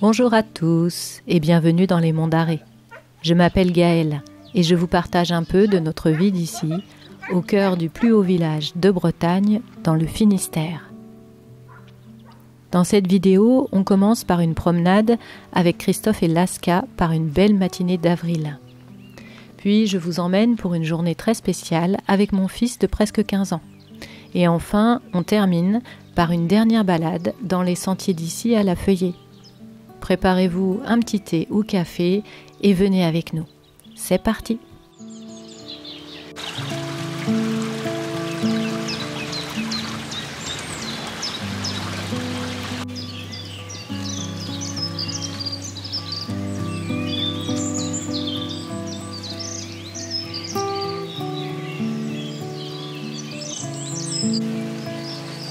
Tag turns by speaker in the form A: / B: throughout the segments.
A: Bonjour à tous et bienvenue dans les Monts d'Arrée. Je m'appelle Gaëlle et je vous partage un peu de notre vie d'ici, au cœur du plus haut village de Bretagne, dans le Finistère. Dans cette vidéo, on commence par une promenade avec Christophe et Laska par une belle matinée d'avril. Puis je vous emmène pour une journée très spéciale avec mon fils de presque 15 ans. Et enfin, on termine par une dernière balade dans les sentiers d'ici à la Feuillée. Préparez-vous un petit thé ou café et venez avec nous. C'est parti!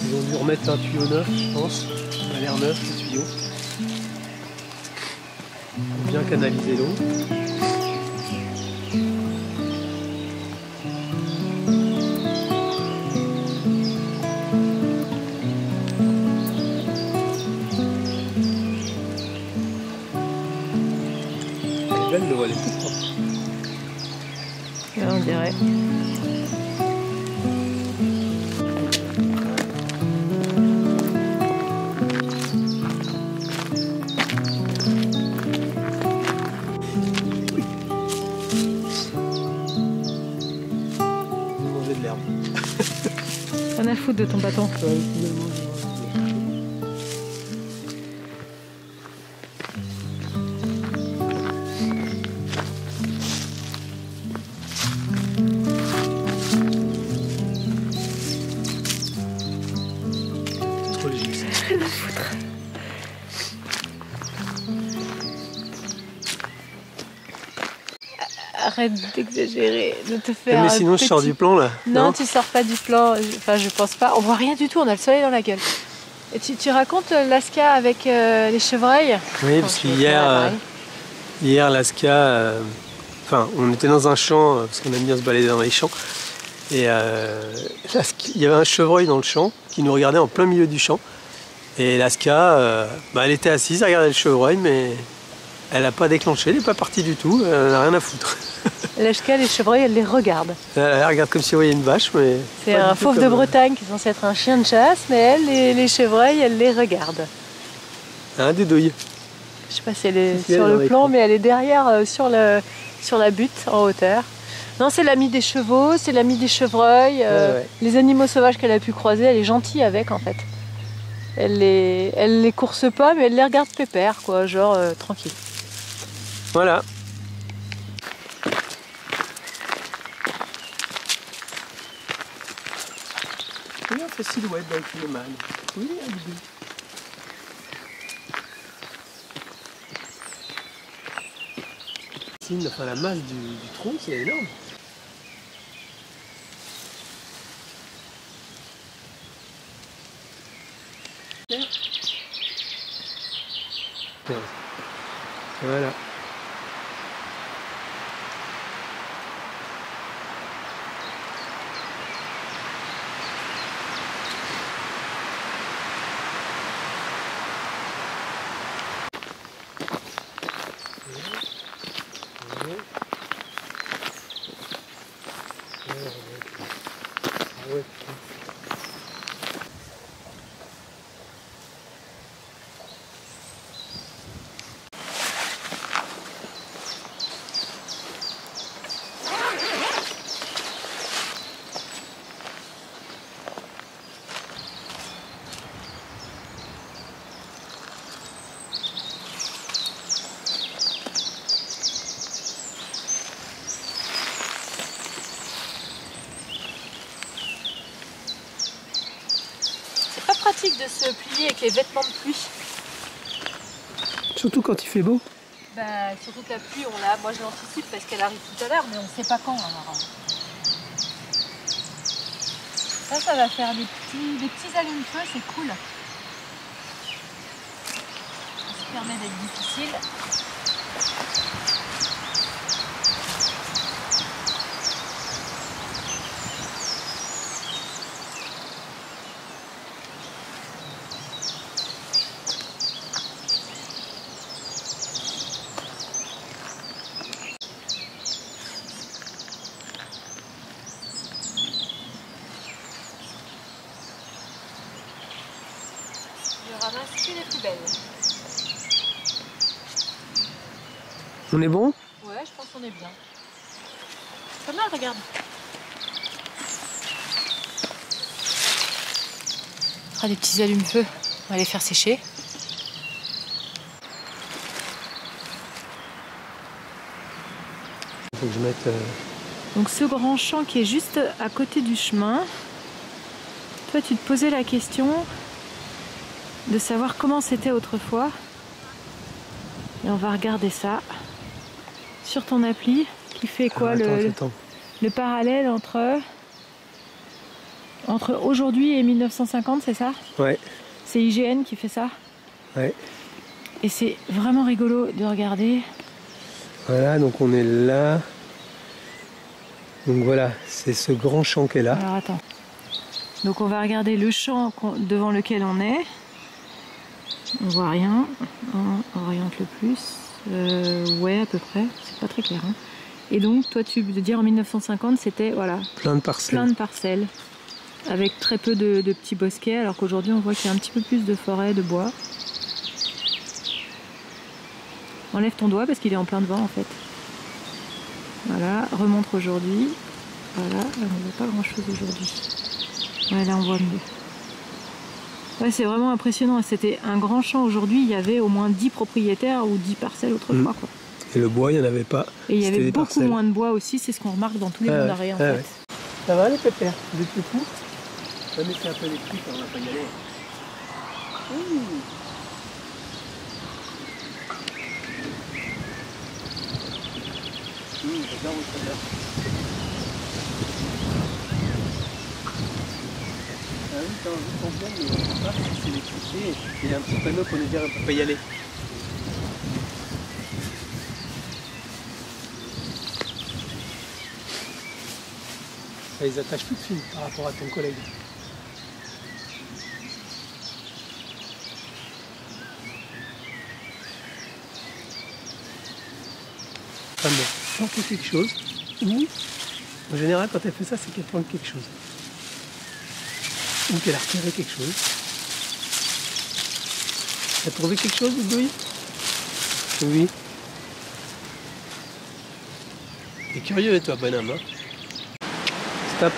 B: Ils ont dû remettre un tuyau neuf, je pense. Ça a l'air neuf, ce tuyau. Pour bien canaliser l'eau. Elle est belle l'eau, elle est toute propre.
A: Ouais, on dirait.
B: Manger de l'herbe.
A: Rien à foutre de ton bâton.
B: Trop léger ça.
A: Rien à foutre. Arrête d'exagérer, de te faire.
B: Mais sinon, je sors du plan là.
A: Non, tu sors pas du plan. Enfin, je pense pas. On voit rien du tout. On a le soleil dans la gueule. Et tu racontes Laska avec les chevreuils?
B: Oui, parce qu'hier, Laska, on était dans un champ, parce qu'on aime bien se balader dans les champs, et il y avait un chevreuil dans le champ qui nous regardait en plein milieu du champ. Et Laska, elle était assise, elle regardait le chevreuil, mais elle n'a pas déclenché, elle n'est pas partie du tout, elle n'a rien à foutre.
A: Laska, les chevreuils, elle les regarde.
B: Elle regarde comme si on voyait une vache, mais...
A: C'est un fauve de Bretagne qui est censé être un chien de chasse, mais elle, les chevreuils, elle les regarde.
B: Un des douilles.
A: Je sais pas si elle est sur le plan, mais elle est derrière, sur la butte, en hauteur. Non, c'est l'amie des chevaux, c'est l'amie des chevreuils.
B: Ouais.
A: Les animaux sauvages qu'elle a pu croiser, elle est gentille avec, en fait. Elle les course pas, mais elle les regarde pépère, quoi, genre tranquille.
B: Voilà. Regarde cette silhouette d'un kiloman. Oui, elle est belle. Enfin, la masse du tronc, c'est énorme. Voilà.
A: Pratique de se plier avec les vêtements de pluie.
B: Surtout quand il fait beau.
A: Bah, surtout que la pluie, moi je l'anticipe parce qu'elle arrive tout à l'heure, mais on ne sait pas quand. Alors. Ça va faire des petits allumes-feu, c'est cool. Ça permet d'être difficile. aussi les plus belles.
B: On est bon?
A: Ouais, je pense qu'on est bien. Pas mal, regarde. On fera des petits allumes-feu. On va les faire sécher.
B: Faut que je mette...
A: Donc ce grand champ qui est juste à côté du chemin, toi tu te posais la question de savoir comment c'était autrefois. Et on va regarder ça sur ton appli qui fait quoi?
B: Attends.
A: Le parallèle entre aujourd'hui et 1950, c'est ça?
B: Ouais.
A: C'est IGN qui fait ça?
B: Ouais.
A: Et c'est vraiment rigolo de regarder.
B: Voilà, donc on est là. Donc voilà, c'est ce grand champ qui est là.
A: Alors attends. Donc on va regarder le champ devant lequel on est. On voit rien. On oriente le plus. Ouais, à peu près. C'est pas très clair. Hein. Et donc, toi, tu veux dire en 1950, c'était voilà,
B: Plein de parcelles.
A: plein de parcelles. Avec très peu de petits bosquets. Alors qu'aujourd'hui, on voit qu'il y a un petit peu plus de forêt, de bois. Enlève ton doigt parce qu'il est en plein devant en fait. Voilà, remontre aujourd'hui. Voilà, on ne voit pas grand chose aujourd'hui. Ouais, là on voit mieux. Ouais, c'est vraiment impressionnant. C'était un grand champ aujourd'hui. Il y avait au moins 10 propriétaires ou 10 parcelles autrefois. Quoi.
B: Et le bois, il n'y en avait pas.
A: Et il y avait beaucoup moins de bois aussi. C'est ce qu'on remarque dans tous les monts d'arrêt en fait.
B: Ouais. Ça va les pépères? Vous êtes plus fous? On va mettre un peu les trucs, on va pas y aller. J'adore votre odeur. Ah oui, quand on vient, mais on ne sait pas si c'est l'électricité. Il y a un petit panneau pour nous dire qu'on ne peut pas y aller. Ça les attache tout de suite par rapport à ton collègue. Ah bon, planter quelque chose, ou en général quand elle fait ça, c'est qu'elle plante quelque chose. Ou qu'elle a repéré quelque chose. T'as trouvé quelque chose, Louis? Oui. T'es curieux toi, bonhomme, hein? Stop.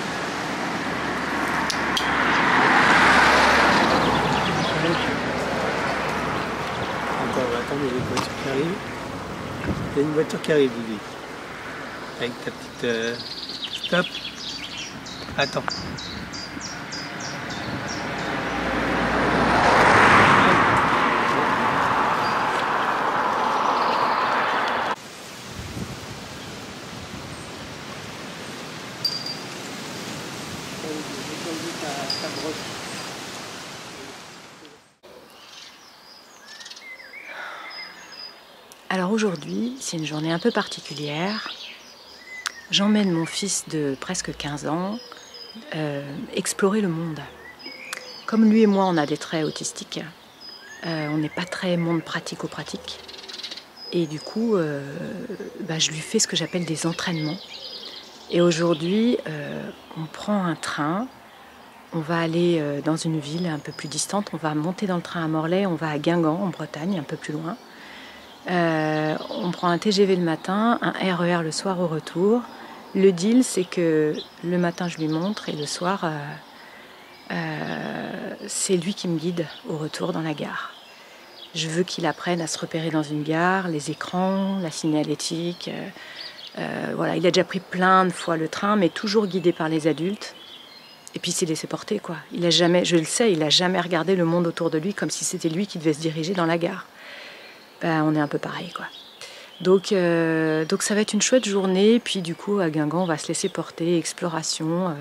B: Attends, on va attendre, il y a une voiture qui arrive. Il y a une voiture qui arrive, Louis. Avec ta petite... Stop. Attends.
A: Alors aujourd'hui, c'est une journée un peu particulière. J'emmène mon fils de presque 15 ans explorer le monde. Comme lui et moi, on a des traits autistiques, on n'est pas très monde pratico-pratique. Et du coup, je lui fais ce que j'appelle des entraînements. Et aujourd'hui, on prend un train, on va aller dans une ville un peu plus distante, on va monter dans le train à Morlaix, on va à Guingamp, en Bretagne, un peu plus loin. On prend un TGV le matin, un RER le soir au retour. Le deal, c'est que le matin, je lui montre et le soir, c'est lui qui me guide au retour dans la gare. Je veux qu'il apprenne à se repérer dans une gare, les écrans, la signalétique. Voilà, il a déjà pris plein de fois le train, mais toujours guidé par les adultes. Et puis il s'est laissé porter, quoi. Il a jamais, je le sais, il n'a jamais regardé le monde autour de lui comme si c'était lui qui devait se diriger dans la gare. On est un peu pareil, quoi. Donc ça va être une chouette journée. Puis du coup, à Guingamp, on va se laisser porter, exploration.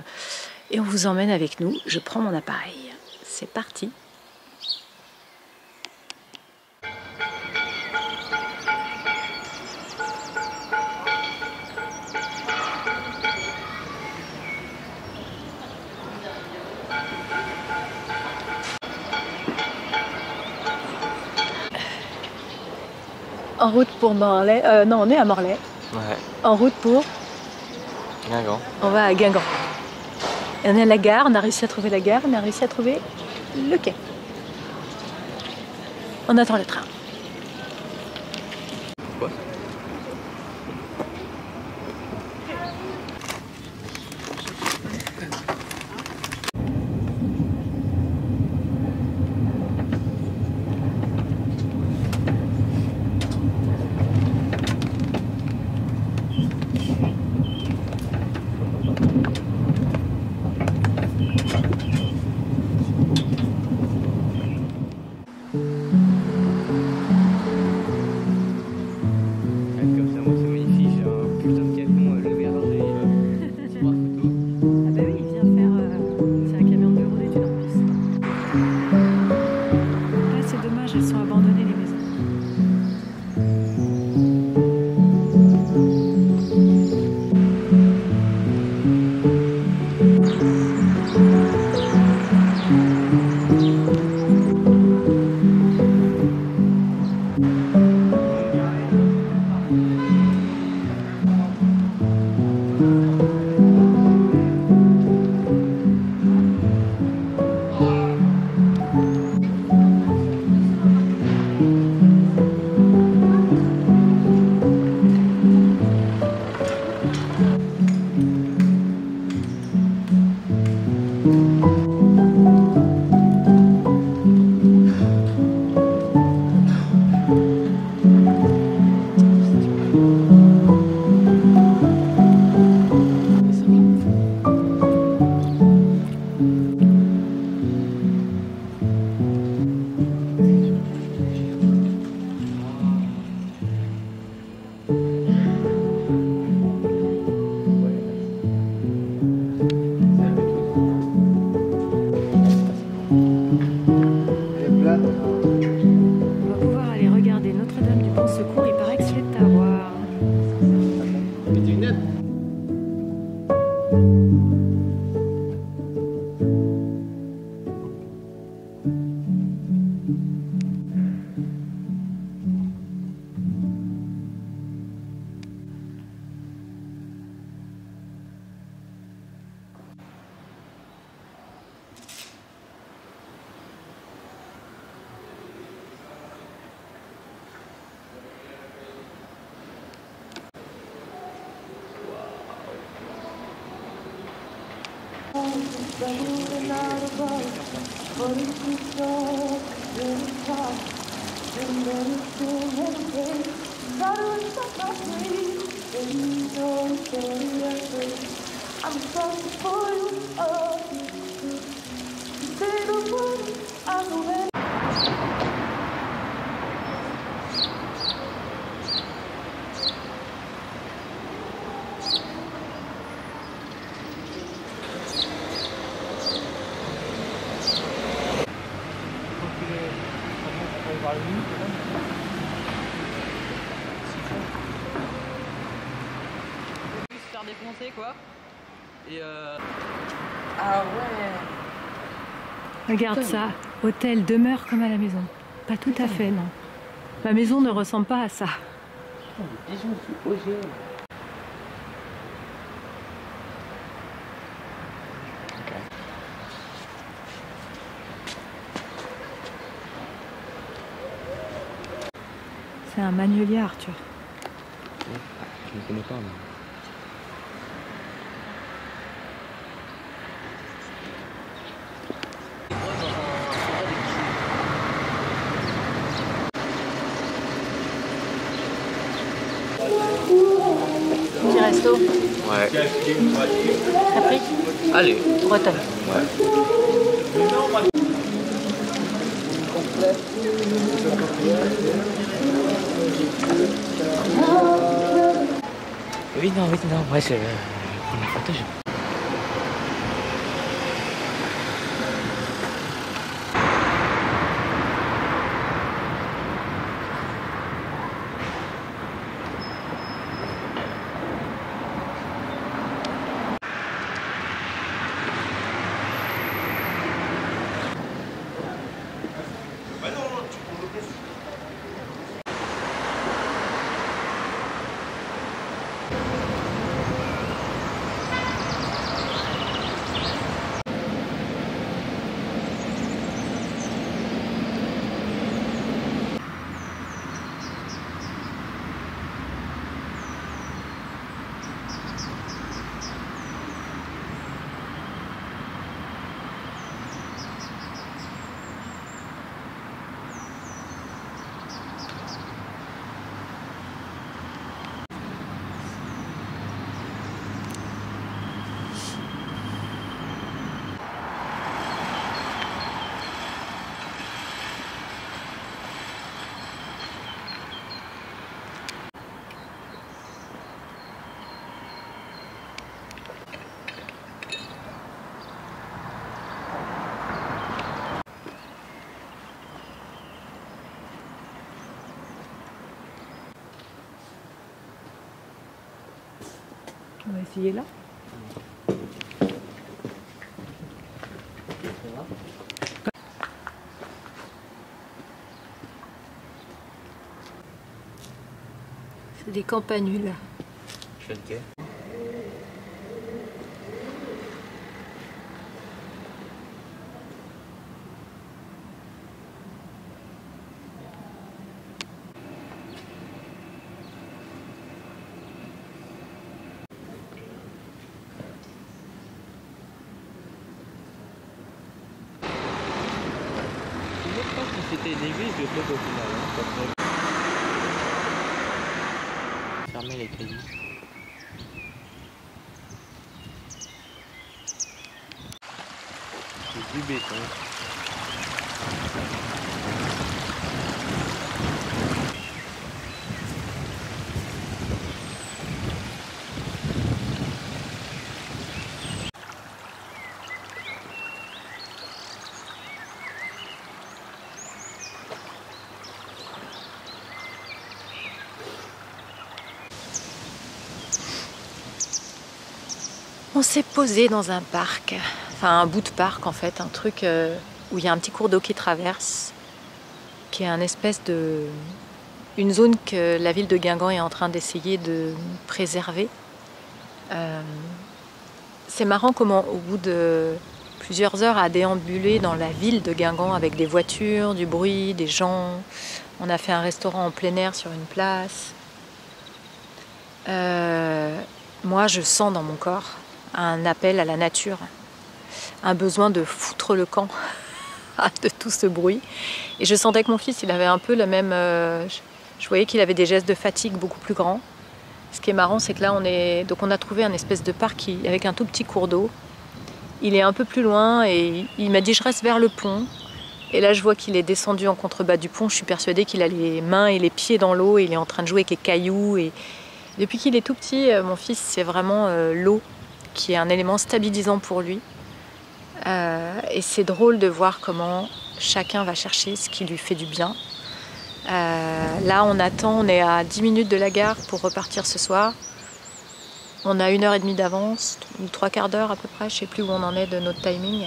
A: Et on vous emmène avec nous. Je prends mon appareil. C'est parti. En route pour Morlaix. Non, on est à Morlaix.
C: Ouais.
A: En route pour
C: Guingamp.
A: On va à Guingamp. Et on est à la gare, on a réussi à trouver la gare, on a réussi à trouver le quai. On attend le train.
C: Quoi? Comme ça, moi, c'est magnifique. J'ai un putain de camion, je vais regarder 3 photos.
A: Ah bah oui, il vient faire... c'est un camion de bureau d'études en plus. Là, c'est dommage, elles sont abandonnées les maisons. On va pouvoir aller regarder Notre-Dame du Bon Secours, il paraît que c'est à voir.
C: Se faire défoncer quoi. Et
D: Ah ouais.
A: Regarde ça, hôtel demeure comme à la maison. Pas tout à fait, non. Ma maison ne ressemble pas à ça.
D: Les pigeons sous OGM.
A: C'est un magnolier, Arthur.
C: je ne connais pas. Mais...
A: Petit resto.
C: Ouais.
A: Capri.
C: Allez.
A: Bretagne.
C: Ouais. Oui, non, ouais, c'est pour la photo.
A: On va essayer là. C'est des campanules.
C: Je fais le quai. Je pense que c'était une église de club au final. Fermer les crédits. C'est du béton.
A: On s'est posé dans un parc, enfin un bout de parc en fait, un truc où il y a un petit cours d'eau qui traverse, qui est un espèce de... une zone que la ville de Guingamp est en train d'essayer de préserver. C'est marrant comment au bout de plusieurs heures à déambuler dans la ville de Guingamp avec des voitures, du bruit, des gens, on a fait un restaurant en plein air sur une place. Moi je sens dans mon corps un appel à la nature, un besoin de foutre le camp de tout ce bruit. Et je sentais que mon fils, il avait un peu le même... je voyais qu'il avait des gestes de fatigue beaucoup plus grands. Ce qui est marrant, c'est que là, on a trouvé un espèce de parc avec un tout petit cours d'eau. Il est un peu plus loin et il m'a dit « je reste vers le pont ». Et là, je vois qu'il est descendu en contrebas du pont. Je suis persuadée qu'il a les mains et les pieds dans l'eau et il est en train de jouer avec les cailloux. Et depuis qu'il est tout petit, mon fils, c'est vraiment l'eau qui est un élément stabilisant pour lui. Et c'est drôle de voir comment chacun va chercher ce qui lui fait du bien. Là, on attend, on est à 10 minutes de la gare pour repartir ce soir. On a 1h30 d'avance, ou 3/4 d'heure à peu près, je ne sais plus où on en est de notre timing.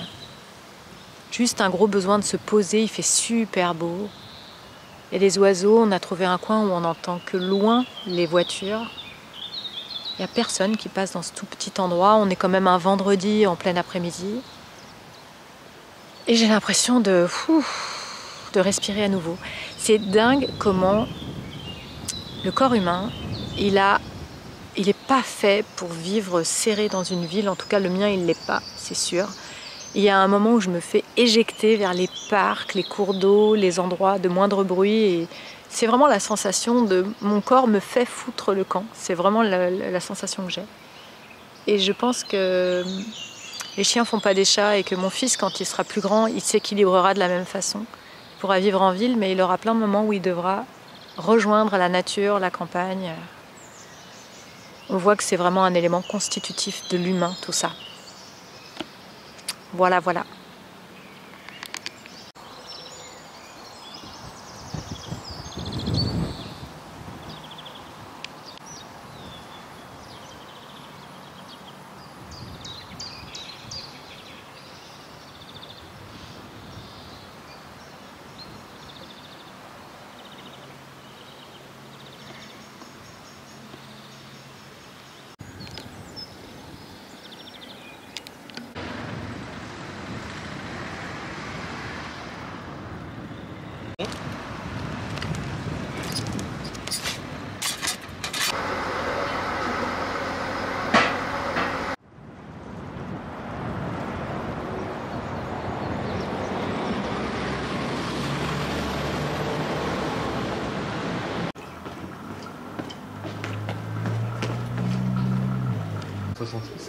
A: Juste un gros besoin de se poser, il fait super beau. Et les oiseaux, on a trouvé un coin où on n'entend que loin les voitures. Il n'y a personne qui passe dans ce tout petit endroit. On est quand même un vendredi en plein après-midi. Et j'ai l'impression de respirer à nouveau. C'est dingue comment le corps humain, il est pas fait pour vivre serré dans une ville. En tout cas, le mien, il l'est pas, c'est sûr. Il y a un moment où je me fais éjecter vers les parcs, les cours d'eau, les endroits de moindre bruit. Et c'est vraiment la sensation de mon corps me fait foutre le camp. C'est vraiment la sensation que j'ai. Et je pense que les chiens font pas des chats et que mon fils, quand il sera plus grand, il s'équilibrera de la même façon. Il pourra vivre en ville, mais il aura plein de moments où il devra rejoindre la nature, la campagne. On voit que c'est vraiment un élément constitutif de l'humain, tout ça. Voilà, voilà.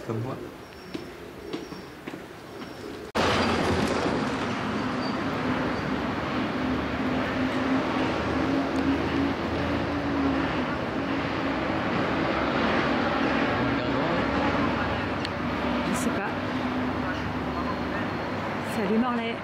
C: Comme moi.
A: Je sais pas. Salut Morlaix.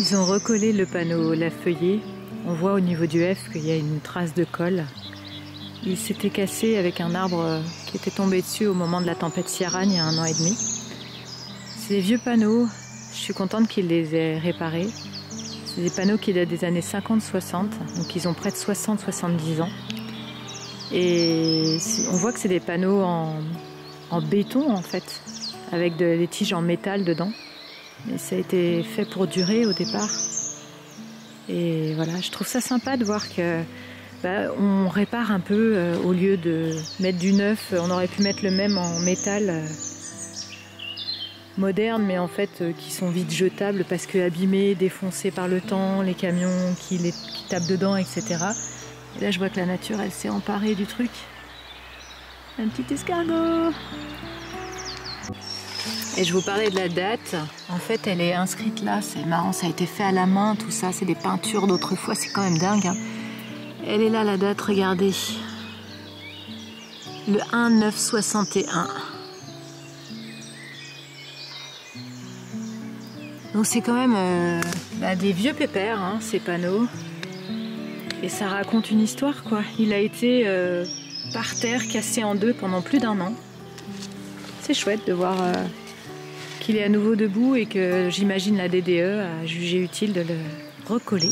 A: Ils ont recollé le panneau La Feuillée. On voit au niveau du F qu'il y a une trace de colle. Il s'était cassé avec un arbre qui était tombé dessus au moment de la tempête Ciarán il y a 1 an et demi. C'est des vieux panneaux, je suis contente qu'ils les aient réparés. C'est des panneaux qui datent des années 50-60, donc ils ont près de 60-70 ans. Et on voit que c'est des panneaux en béton en fait, avec des tiges en métal dedans. Et ça a été fait pour durer au départ. Et voilà, je trouve ça sympa de voir que on répare un peu au lieu de mettre du neuf. On aurait pu mettre le même en métal moderne, mais en fait qui sont vite jetables parce que abîmés, défoncés par le temps, les camions qui tapent dedans, etc. Et là, je vois que la nature, elle s'est emparée du truc. Un petit escargot. Et je vous parlais de la date. En fait, elle est inscrite là. C'est marrant, ça a été fait à la main, tout ça. C'est des peintures d'autrefois. C'est quand même dingue, hein. Elle est là, la date, regardez. Le 1-9-61. Donc c'est quand même des vieux pépères, hein, ces panneaux. Et ça raconte une histoire, quoi. Il a été par terre, cassé en deux pendant plus d'1 an. C'est chouette de voir qu'il est à nouveau debout et que j'imagine la DDE a jugé utile de le recoller.